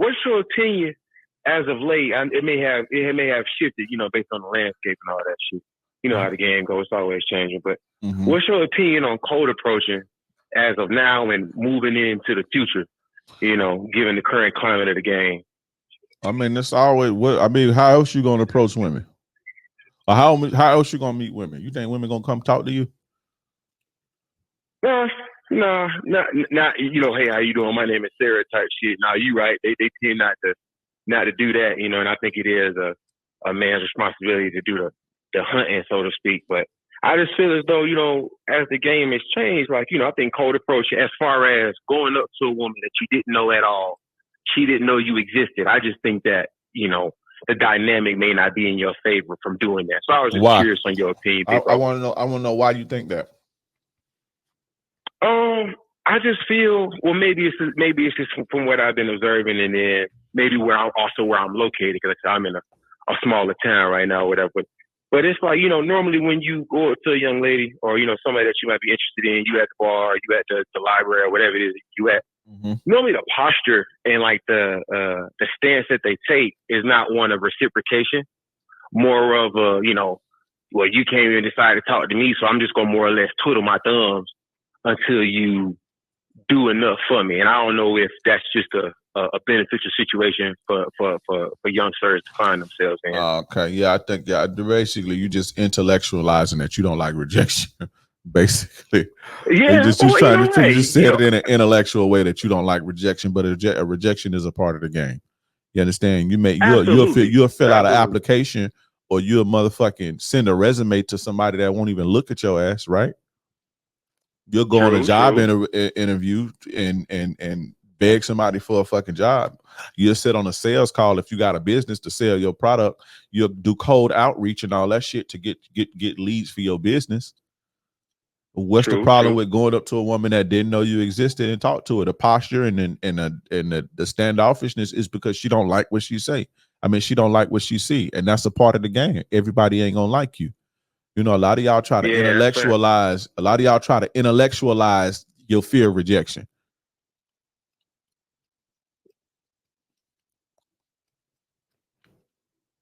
what's your opinion as of late? It may have shifted, based on the landscape and all that shit. You know how the game goes; it's always changing. But what's your opinion on cold approaching as of now and moving into the future? Given the current climate of the game. I mean, it's always what I mean. How else you gonna approach women? Or how else you gonna meet women? You think women gonna come talk to you? No, not. Hey, how you doing? My name is Sarah. Type shit. Now you right. They tend not to do that. And I think it is a man's responsibility to do the hunting, so to speak. But I just feel as though as the game has changed, like I think cold approach as far as going up to a woman that you didn't know at all, she didn't know you existed. I just think that the dynamic may not be in your favor from doing that. So I was just curious on your opinion. I want to know. I want to know why you think that. I just feel maybe it's just from what I've been observing, and then maybe where I'm located, because I'm in a smaller town right now, or whatever. But it's like normally when you go up to a young lady or somebody that you might be interested in, you at the bar, you at the library, or whatever it is you at. Normally the posture and like the stance that they take is not one of reciprocation, more of you came and decided to talk to me, so I'm just gonna more or less twiddle my thumbs until you do enough for me. And I don't know if that's just a beneficial situation for youngsters to find themselves in. Okay, yeah, I think basically you just intellectualizing that you don't like rejection. Basically, yeah, you just said it in an intellectual way that you don't like rejection, but a rejection is a part of the game. You understand? You'll fill out an application, or you'll motherfucking send a resume to somebody that won't even look at your ass, right? You'll go on a job interview and beg somebody for a fucking job. You'll sit on a sales call if you got a business to sell your product. You'll do cold outreach and all that shit to get leads for your business. What's the problem with going up to a woman that didn't know you existed and talk to her? The posture and the standoffishness is because she don't like what she say. I mean, she don't like what she see, and that's a part of the game. Everybody ain't gonna like you. A lot of y'all try to intellectualize. A lot of y'all try to intellectualize your fear of rejection.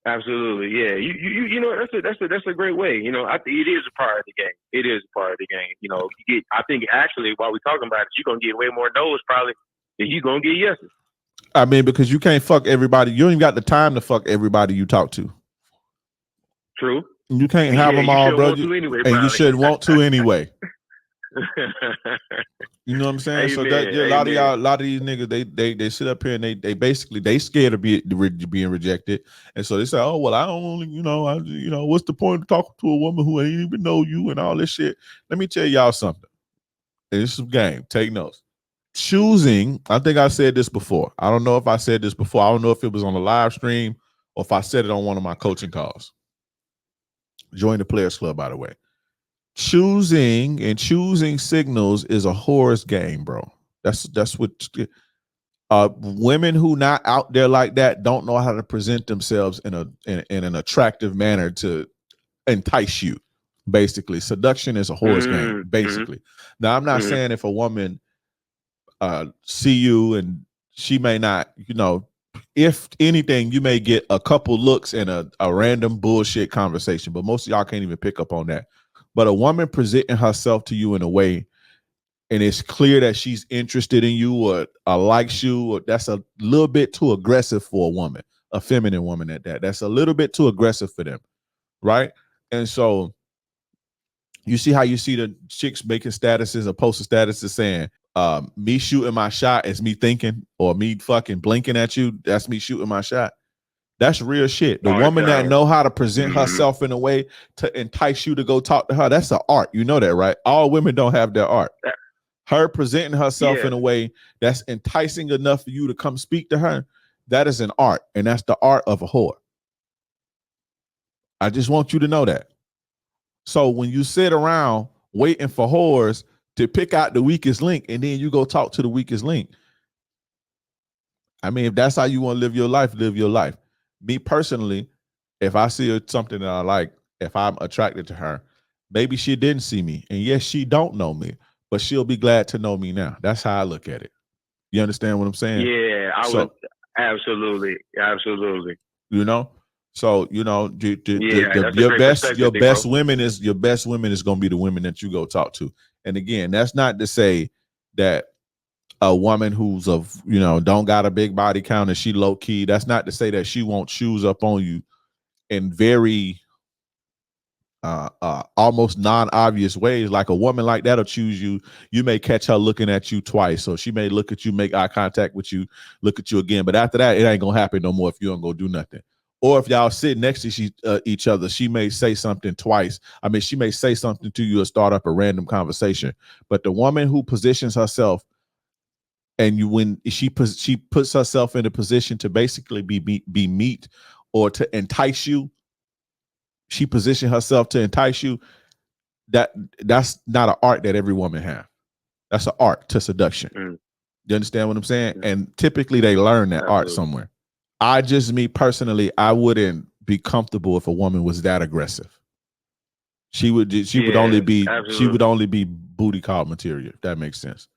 Absolutely, yeah. That's a great way. I think it is a part of the game. It is a part of the game. I think actually while we're talking about it, you're gonna get way more no's probably than you're gonna get yeses. I mean, because you can't fuck everybody. You don't even got the time to fuck everybody you talk to. True. You can't have them all, bro. And you should want to anyway. You know what I'm saying? Amen. So a lot of these niggas, they sit up here and they basically they scared of being rejected, and so they say, oh well, I don't what's the point of talking to a woman who ain't even know you and all this shit? Let me tell y'all something. This is a game. Take notes. Choosing. I think I said this before. I don't know if I said this before. I don't know if it was on a live stream or if I said it on one of my coaching calls. Join the Players Club, by the way. Choosing signals is a horse game, bro. That's what women who not out there like that don't know how to present themselves in an attractive manner to entice you. Basically, seduction is a horse game. Basically, now I'm not saying if a woman see you and she may not, if anything, you may get a couple looks and a random bullshit conversation, but most of y'all can't even pick up on that. But a woman presenting herself to you in a way, and it's clear that she's interested in you or likes you, or that's a little bit too aggressive for a woman, a feminine woman at that. That's a little bit too aggressive for them, right? And so you see how you see the chicks making statuses or posting statuses saying, me shooting my shot is me thinking, or me fucking blinking at you, that's me shooting my shot. That's real shit. The woman that know how to present herself in a way to entice you to go talk to her, that's an art. You know that, right? All women don't have their art. Her presenting herself in a way that's enticing enough for you to come speak to her, that is an art, and that's the art of a whore. I just want you to know that. So when you sit around waiting for whores to pick out the weakest link and then you go talk to the weakest link, I mean, if that's how you want to live your life, live your life. Me personally, if I see something that I like, if I'm attracted to her, maybe she didn't see me. And yes, she don't know me, but she'll be glad to know me now. That's how I look at it. You understand what I'm saying? Yeah, Absolutely. Absolutely. You know, so you know Yeah, that's a great perspective, your big bro. best women is going to be the women that you go talk to. And again, that's not to say that a woman who's of don't got a big body count and she low key. That's not to say that she won't choose up on you in very almost non-obvious ways. Like a woman like that'll choose you. You may catch her looking at you twice, so she may look at you, make eye contact with you, look at you again. But after that, it ain't gonna happen no more if you don't go do nothing. Or if y'all sit next to each other, she may say something twice. I mean, she may say something to you or start up a random conversation. But the woman who positions herself when she puts herself in a position to basically be meet or to entice you, she positioned herself to entice you. That's not an art that every woman have. That's an art to seduction. Mm. You understand what I'm saying? Mm. And typically they learn that art Absolutely. somewhere. Me personally, I wouldn't be comfortable if a woman was that aggressive. She would only be booty call material, if that makes sense.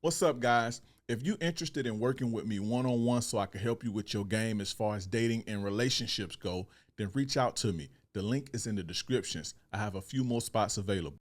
What's up, guys? If you're interested in working with me one-on-one so I can help you with your game as far as dating and relationships go, then reach out to me. The link is in the descriptions. I have a few more spots available.